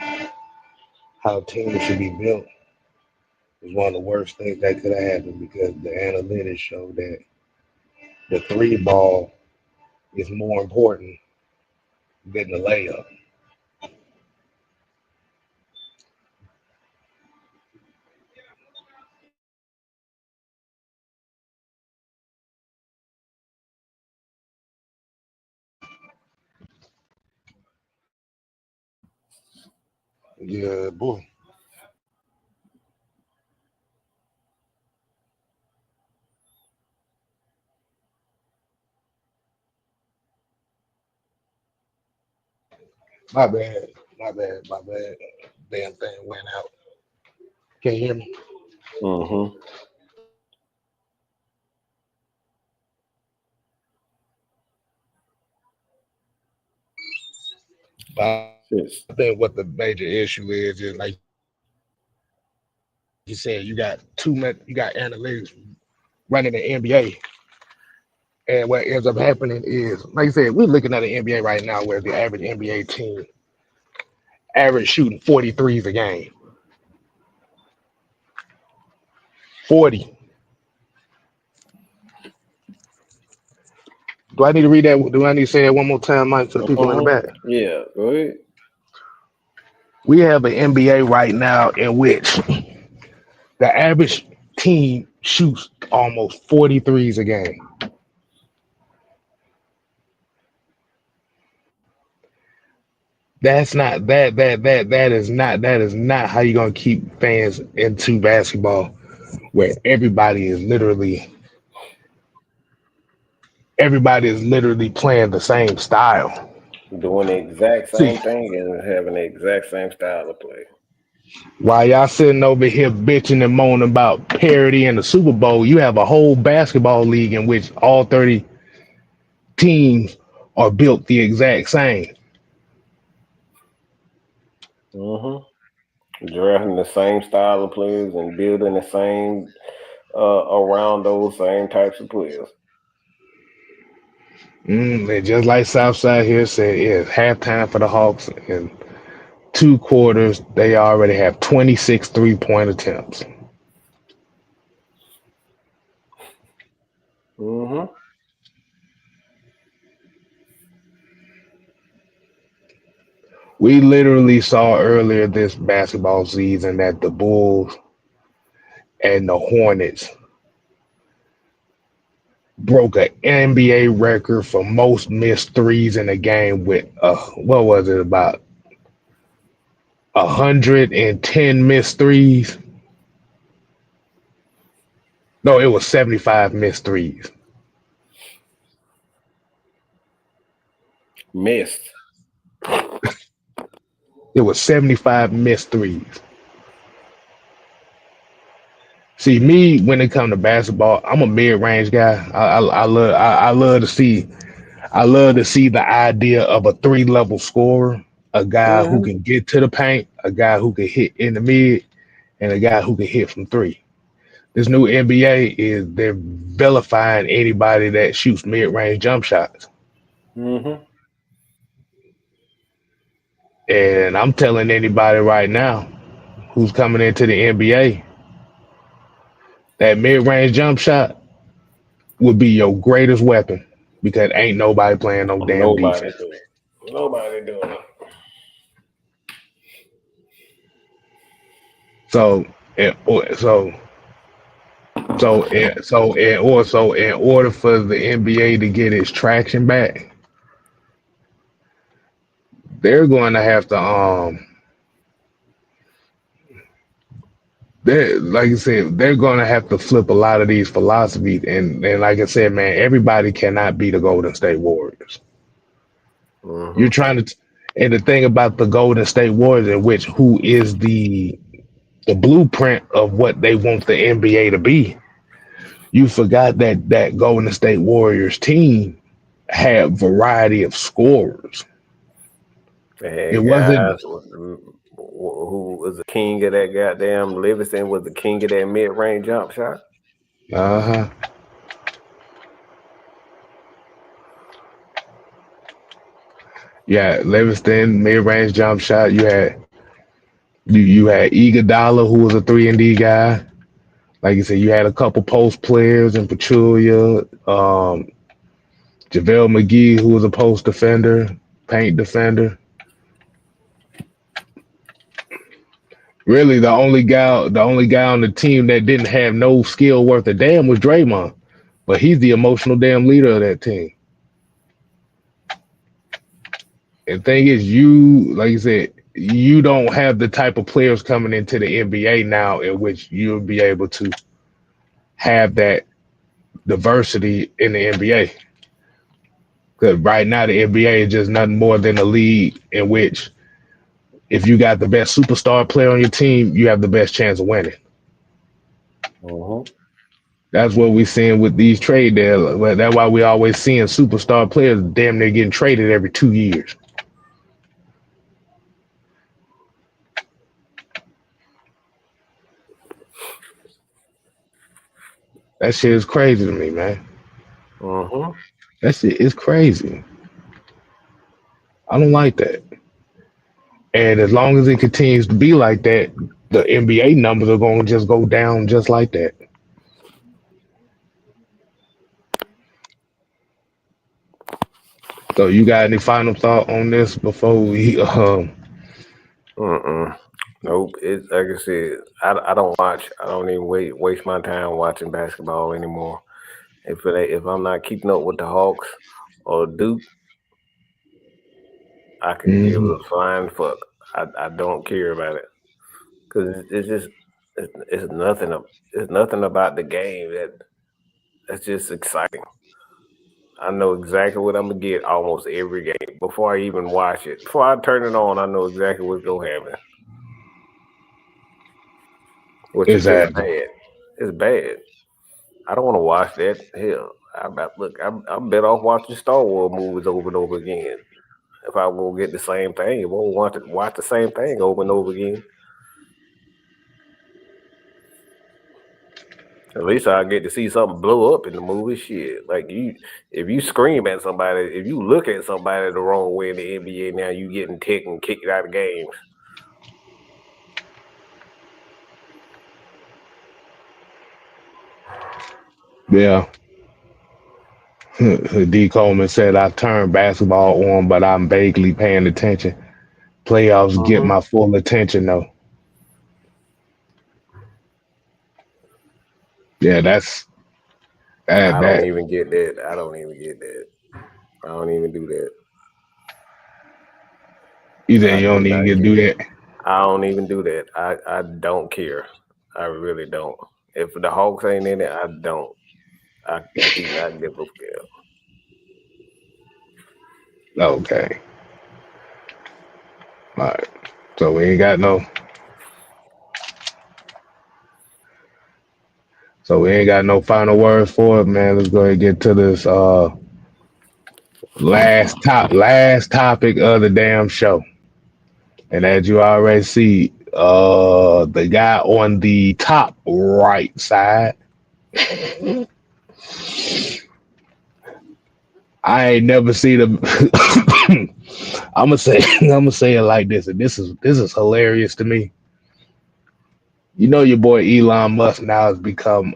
how teams should be built is one of the worst things that could have happened because the analytics show that the three ball is more important than the layup. Yeah, boy. My bad. My bad. My bad. Damn thing went out. Can you hear me? Mm-hmm. But Yes. I think what the major issue is like you said, you got analytics running the NBA. And what ends up happening is, like you said, we're looking at the NBA right now where the average NBA team average shooting 43s a game. 40. Do I need to read that? Do I need to say that one more time, Mike, for the people in the back? Yeah, go ahead. We have an NBA right now in which the average team shoots almost 43s a game. that is not how you're gonna keep fans into basketball, where everybody is literally playing the same style. Doing the exact See, same thing and having the exact same style of play. while y'all sitting over here bitching and moaning about parity in the Super Bowl, you have a whole basketball league in which all 30 teams are built the exact same. Drafting the same style of players and building the same around those same types of players. And just like Southside here said, it's halftime for the Hawks. In 2 quarters, they already have 26 3-point attempts. We literally saw earlier this basketball season that the Bulls and the Hornets broke an NBA record for most missed threes in a game with what was it, about 110 missed threes? No, it was 75 missed threes. Missed. It was 75 missed threes. See, me when it comes to basketball, I'm a mid-range guy. I love to see the idea of a three-level scorer, a guy who can get to the paint, a guy who can hit in the mid, and a guy who can hit from three. This new NBA is they're vilifying anybody that shoots mid-range jump shots. And I'm telling anybody right now who's coming into the NBA, that mid-range jump shot would be your greatest weapon because ain't nobody playing no damn Nobody defense. doing it. Nobody doing it. So, and- or- so, so in order for the NBA to get its traction back, they're going to have to they like I said, they're going to have to flip a lot of these philosophies. And like I said, man, everybody cannot be the Golden State Warriors. You're trying to, and the thing about the Golden State Warriors, in which who is the blueprint of what they want the NBA to be. You forgot that Golden State Warriors team had variety of scorers. They It had wasn't. guys who was the king of that goddamn Livingston was the king of that mid-range jump shot. Uh-huh. Yeah, Livingston mid-range jump shot. You had Iguodala, who was a 3-and-D guy. Like you said, you had a couple post players in Pachulia, JaVale McGee, who was a post defender, paint defender. Really, the only guy on the team that didn't have no skill worth a damn was Draymond, but he's the emotional damn leader of that team. And thing is, like you said, you don't have the type of players coming into the NBA now in which you'll be able to have that diversity in the NBA. Because right now, the NBA is just nothing more than a league in which if you got the best superstar player on your team, you have the best chance of winning. That's what we're seeing with these trade deals. Well, that's why we always seeing superstar players damn near getting traded every 2 years. That shit is crazy to me, man. That shit is crazy. I don't like that. And as long as it continues to be like that, the NBA numbers are going to just go down just like that. So you got any final thought on this before we Nope. It's like I said, I don't watch. I don't even waste my time watching basketball anymore. If I'm not keeping up with the Hawks or Duke, I could give a flying fuck. I don't care about it because it's just it's nothing. It's nothing about the game that's just exciting. I know exactly what I'm gonna get almost every game before I even watch it. Before I turn it on, I know exactly what's gonna happen, which is just Exactly. bad. It's bad. I don't want to watch that. Hell, I'm better off watching Star Wars movies over and over again. If I will get the same thing, I won't want to watch the same thing over and over again. At least I get to see something blow up in the movie. Shit, like if you scream at somebody, if you look at somebody the wrong way in the NBA now, you getting ticked and kicked out of games. Yeah. D. Coleman said, I turned basketball on, but I'm vaguely paying attention. Playoffs get my full attention, though. Yeah, that's I don't that. even get that. I don't even get that. I don't even do that. You said I you do don't even not get to get do that. that. I don't even do that. I don't care. I really don't. If the Hawks ain't in it, I don't. I do not give a care. Okay. All right. So we ain't got no. So we ain't got no final words for it, man. Let's go ahead and get to this last topic of the damn show. And as you already see, the guy on the top right side, I ain't never seen him. I'm gonna say it like this, and this is hilarious to me. You know your boy Elon Musk now has become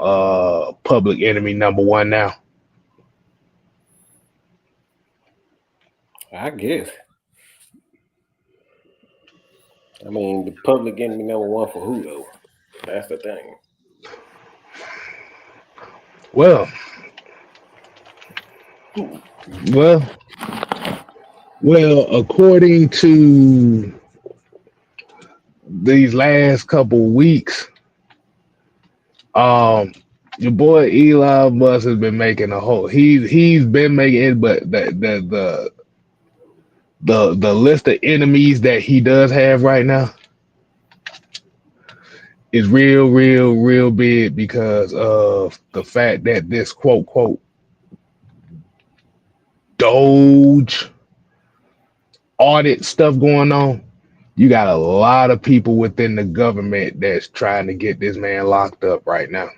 public enemy number one now. I guess. I mean, the public enemy number one for who though? That's the thing. Well, well, according to these last couple weeks, um, your boy Elon Musk has been making a whole. He's been making it, but the list of enemies that he does have right now is real big because of the fact that this quote DOGE audit stuff going on. You got a lot of people within the government that's trying to get this man locked up right now.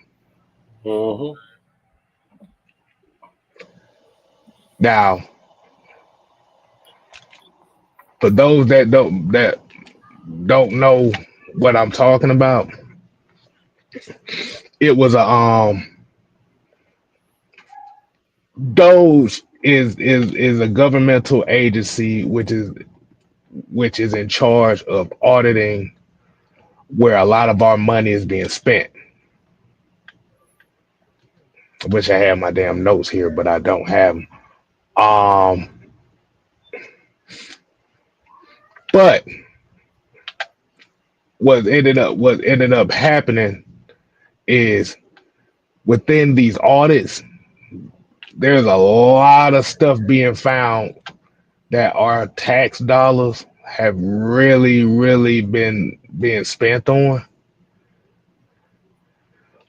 Mm-hmm. Now, for those that don't know what I'm talking about, it was a DOGE is a governmental agency which is in charge of auditing where a lot of our money is being spent. I wish I had my damn notes here, but I don't have them. But what ended up happening is within these audits, there's a lot of stuff being found that our tax dollars have really been being spent on.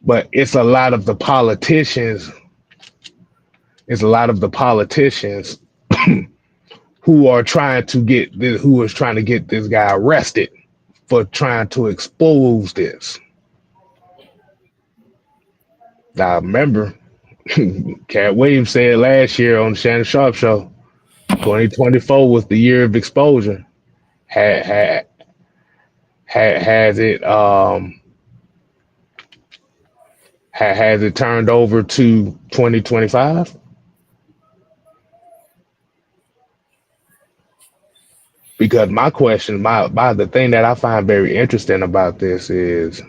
But it's a lot of the politicians. It's a lot of the politicians who are trying to get this, who is trying to get this guy arrested for trying to expose this. Now, remember, Cat Williams said last year on the Shannon Sharp show, 2024 was the year of exposure. Has it has it turned over to 2025? Because my question, my the thing that I find very interesting about this is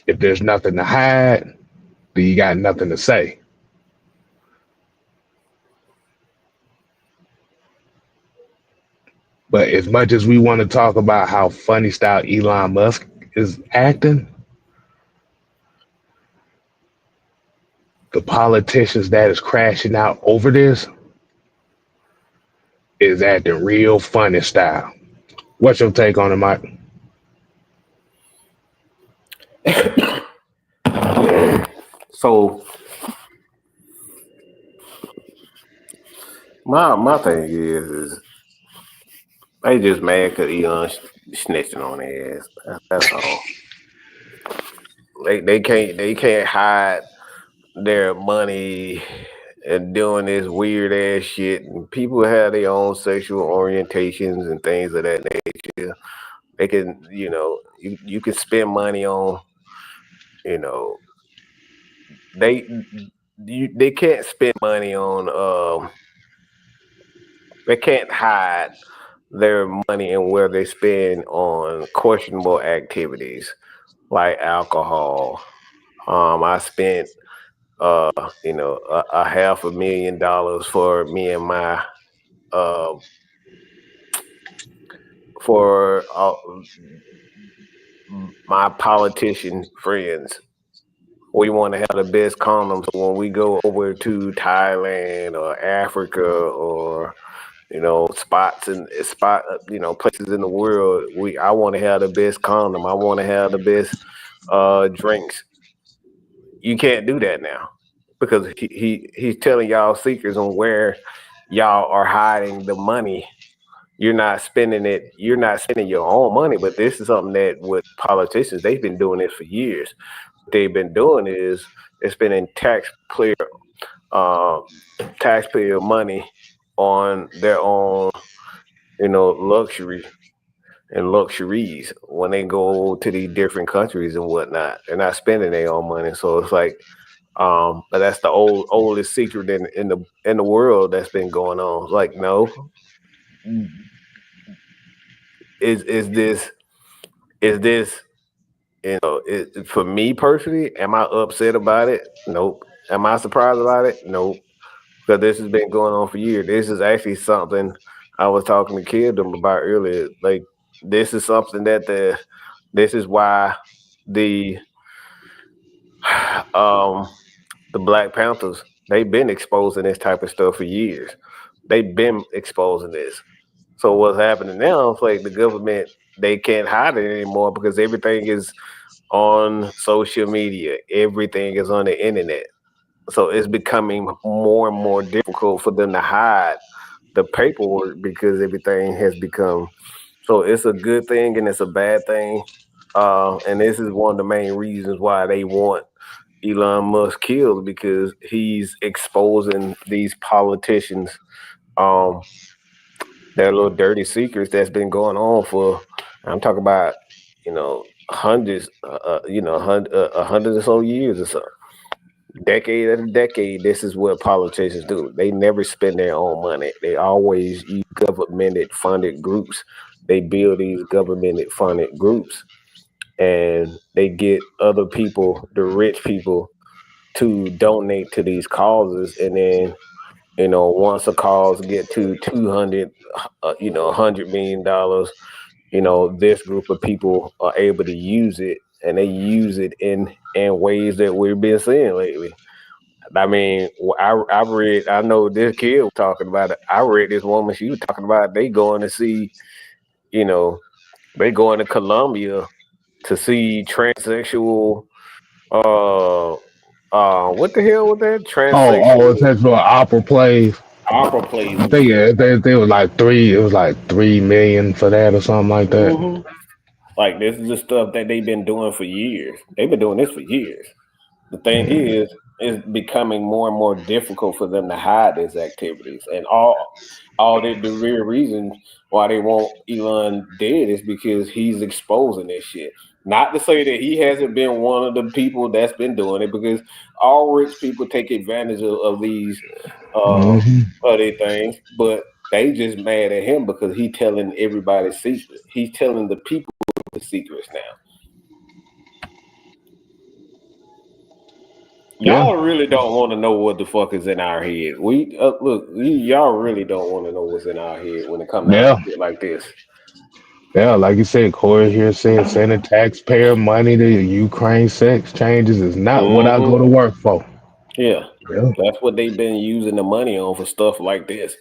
if there's nothing to hide, then you got nothing to say. But as much as we want to talk about how funny style Elon Musk is acting, the politicians that is crashing out over this is acting real funny style. What's your take on it, Mike? So my thing is they just mad because Elon snitching on their ass. That's all. They can't hide their money and doing this weird ass shit. And people have their own sexual orientations and things of that nature. They can, you can spend money on, you know, they they can't spend money on they can't hide their money and where they spend on questionable activities like alcohol. I spent a $500,000 for me and my for my politician friends. We want to have the best condoms when we go over to Thailand or Africa or places in the world. I want to have the best condom. I want to have the best drinks. You can't do that now because he's telling y'all secrets on where y'all are hiding the money. You're not spending it. You're not spending your own money. But this is something that with politicians, they've been doing this for years. What they've been doing is they're spending taxpayer money on their own, luxury and luxuries when they go to these different countries and whatnot. They're not spending their own money. So it's like, but that's the oldest secret in the world that's been going on. It's like, no, is this for me personally? Am I upset about it? Nope. Am I surprised about it? Nope. Because this has been going on for years. This is actually something I was talking to Kidum about earlier. Like, this is something this is why the Black Panthers, they've been exposing this type of stuff for years. They've been exposing this. So what's happening now is like the government, they can't hide it anymore because everything is on social media. Everything is on the internet. So it's becoming more and more difficult for them to hide the paperwork because everything has become. So it's a good thing and it's a bad thing. And this is one of the main reasons why they want Elon Musk killed, because he's exposing these politicians, their little dirty secrets that's been going on for, I'm talking about, hundreds, hundreds or so years or so. Decade after decade, this is what politicians do. They never spend their own money. They always use government funded groups. They build these government funded groups and they get other people, the rich people, to donate to these causes. And then, once a cause get to 200, $100 million, this group of people are able to use it, and they use it in ways that we've been seeing lately. I mean, I know this kid was talking about it. I read this woman, she was talking about they going to see, they going to Colombia to see transsexual, what the hell was that? It's Transsexual actually opera plays. opera plays I and think shit. they was like three. It was like 3 million for that or something like that. Mm-hmm. Like, this is the stuff that they've been doing for years. They've been doing this for years. The thing is, it's becoming more and more difficult for them to hide these activities. And all the real reasons why they want Elon dead is because he's exposing this shit. Not to say that he hasn't been one of the people that's been doing it, because all rich people take advantage of these other things, but they just mad at him because he's telling everybody's secret. He's telling the people the secrets now. Y'all really don't want to know what the fuck is in our head. We look, y'all really don't want to know what's in our head when it comes down to shit like this. Yeah, like you said, Corey here said sending taxpayer money to Ukraine sex changes is not what I go to work for. Yeah, that's what they've been using the money on for stuff like this.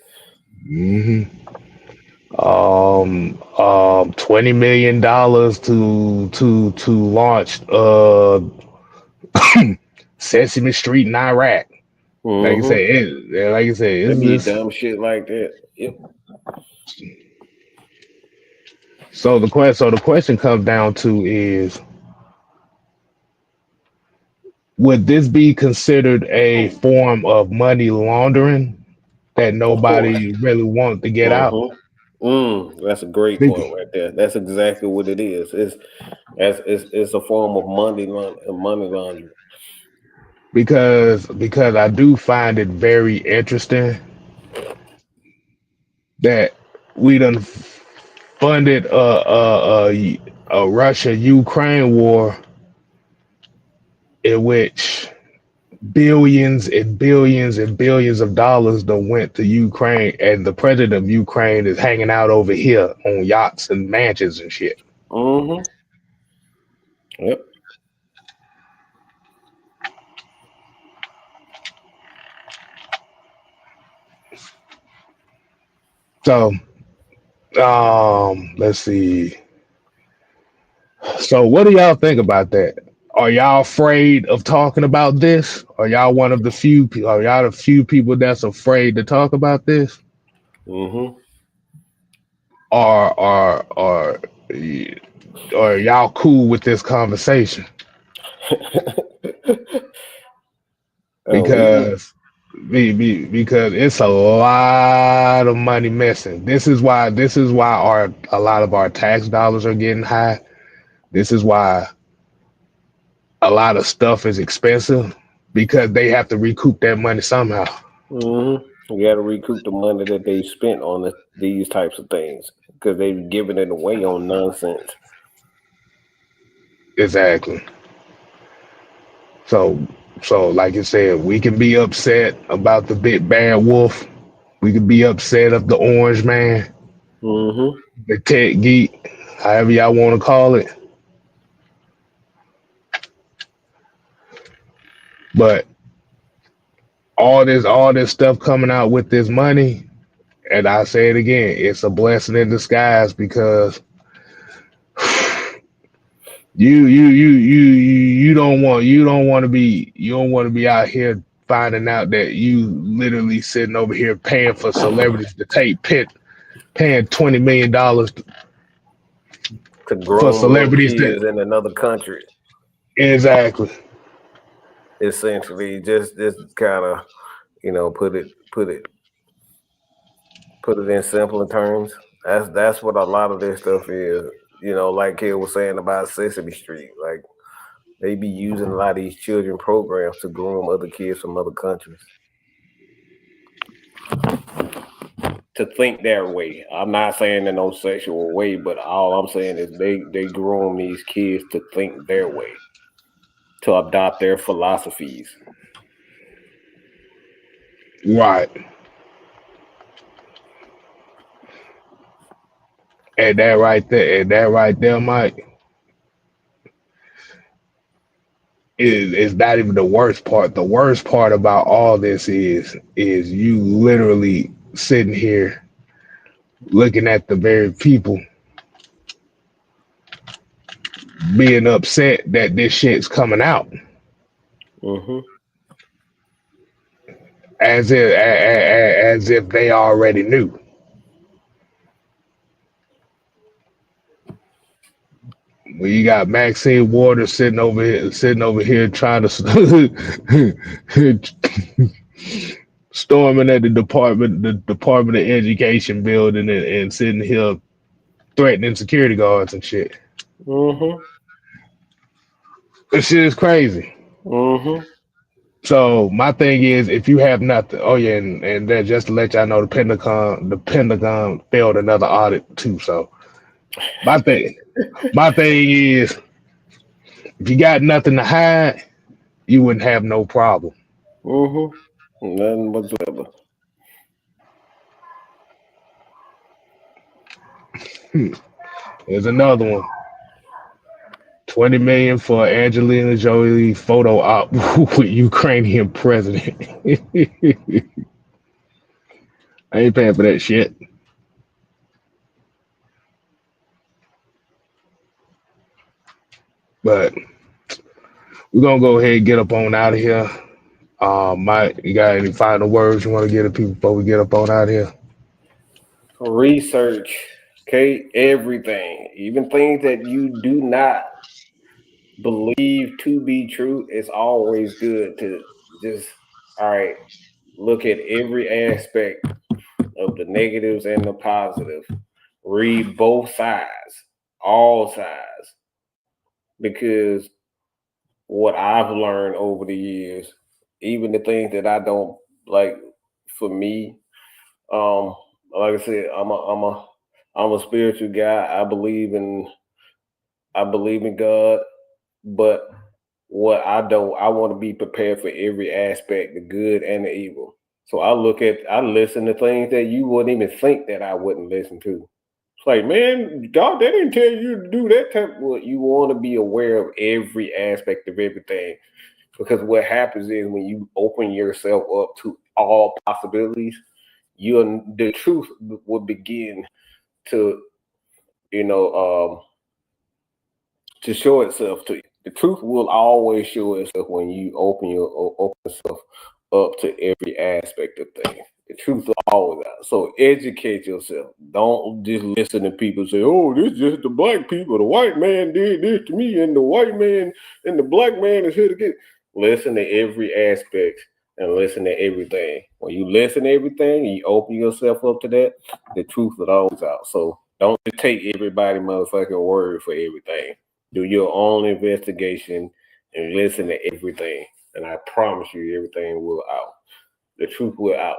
$20 million to launch Sesame Street in Iraq. Like you say, they be dumb shit like that. Yep. So the question comes down to is, would this be considered a form of money laundering that nobody really wants to get out? That's a great point right there. That's exactly what it is. It's a form of money laundering. Because I do find it very interesting that we done funded a Russia-Ukraine war in which billions and billions and billions of dollars done went to Ukraine, and the president of Ukraine is hanging out over here on yachts and mansions and shit. Yep. So, let's see. So, what do y'all think about that? Are y'all afraid of talking about this? Are y'all one of the few? Are y'all the few people that's afraid to talk about this? Or are y'all cool with this conversation? Because it's a lot of money missing. This is why a lot of our tax dollars are getting high. This is why a lot of stuff is expensive, because they have to recoup that money somehow. You got to recoup the money that they spent on these types of things, because they've given it away on nonsense. Exactly. So like you said, we can be upset about the big bad wolf. We could be upset of the orange man, the tech geek, however y'all want to call it. But all this stuff coming out with this money, and I say it again, it's a blessing in disguise, because you don't want to be out here finding out that you literally sitting over here paying for celebrities to take paying $20 million to groom celebrities kids in another country. Exactly. Essentially, just kind of, put it in simpler terms. That's what a lot of this stuff is. Like Kid was saying about Sesame Street, like they be using a lot of these children programs to groom other kids from other countries to think their way. I'm not saying in no sexual way, but all I'm saying is they groom these kids to think their way, to adopt their philosophies. Right. And that right there, Mike, is not even the worst part. The worst part about all this is you literally sitting here looking at the very people being upset that this shit's coming out. As if they already knew. When you got Maxine Waters sitting over here trying to storming at the Department of Education building and sitting here threatening security guards and shit. This shit is crazy. So my thing is, if you have nothing, and then just to let y'all know, the Pentagon failed another audit too. So my thing is, if you got nothing to hide, you wouldn't have no problem. Nothing whatsoever. There's another one. 20 million for Angelina Jolie photo op with Ukrainian president. I ain't paying for that shit. But we're gonna go ahead and get up on out of here. Mike, you got any final words you want to give to people before we get up on out of here? Research, okay, everything, even things that you do not believe to be true. It's always good to just, all right, look at every aspect of the negatives and the positive. Read both sides, all sides, because what I've learned over the years, even the things that I don't like, for me, like I said, I'm a spiritual guy. I believe in God, but what I want to be prepared for every aspect, the good and the evil. So I listen to things that you wouldn't even think that I wouldn't listen to. It's like, man, God, they didn't tell you to do that type. Well, you want to be aware of every aspect of everything, because what happens is when you open yourself up to all possibilities, the truth will begin to, to show itself to you. The truth will always show itself when you open yourself up to every aspect of things. The truth is always out. So educate yourself. Don't just listen to people say, "Oh, this is just the black people. The white man did this to me, and the white man and the black man is here to get." Listen to every aspect and listen to everything. When you listen to everything and you open yourself up to that, the truth is always out. So don't just take everybody motherfucking word for everything. Do your own investigation and listen to everything. And I promise you, everything will out. The truth will out.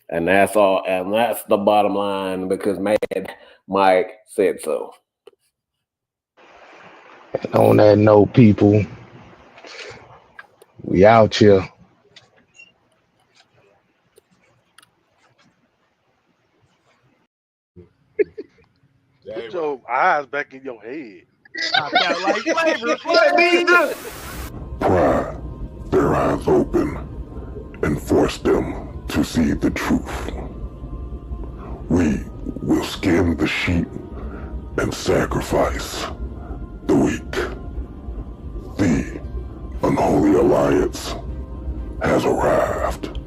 And that's all. And that's the bottom line, because Mad Mike said so. And on that note, people, we out here. Put your eyes back in your head. Like flavor, flavor. Pry their eyes open and force them to see the truth. We will skin the sheep and sacrifice the weak. The unholy alliance has arrived.